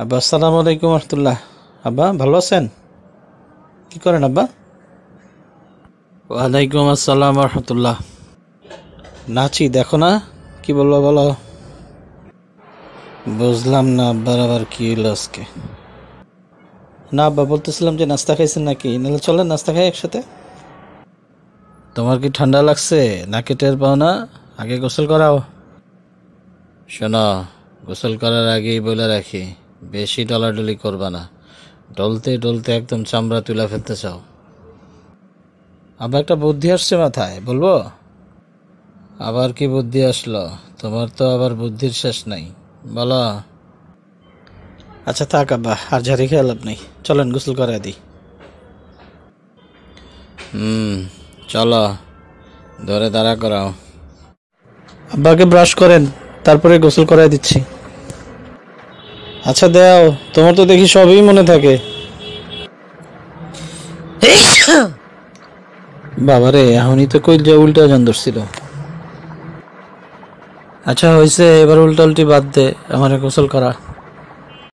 আব্বা আসসালামু আলাইকুম রহমতুল্লাহ। আব্বা ভালো আছেন? কি করেন আব্বা? ওয়ালাইকুম আসসালাম রহমতুল্লাহ। নাচি দেখো না, কি বলবো বলো? বুঝলাম না আব্বার আবার কি হলো আজকে। না আব্বা, বলতেছিলাম যে নাস্তা খাইছেন নাকি, নাহলে চলেন নাস্তা খাই একসাথে। তোমার কি ঠান্ডা লাগছে নাকি টের পাও না? আগে গোসল করাও। শোনো, গোসল করার আগেই বলে রাখি, বেশি ডলাডলি করবা না। ডলতে ডলতে একদম চামড়া তুলে ফেলতে চাও। আবার একটা বুদ্ধি আসছে মাথায়, বলবো? আবার কি বুদ্ধি আসলো? তোমার তো আবার বুদ্ধির শেষ নাই, বলো। আচ্ছা থাক আব্বা, আর ঝাড়ি খেয়ে লাভ নেই, চলেন গোসল করে দিই। চলো, ধরে দাঁড়া করাও। আব্বাকে ব্রাশ করেন, তারপরে গোসল করাই দিচ্ছি। আচ্ছা দাও, তোমার তো দেখি সবই মনে থাকে। বাবারে, এখনই তো কইল যে উল্টা জন ধরছিল। আচ্ছা হয়েছে, এবার উল্টা উল্টি বাদ দে, আমার গোসল করা।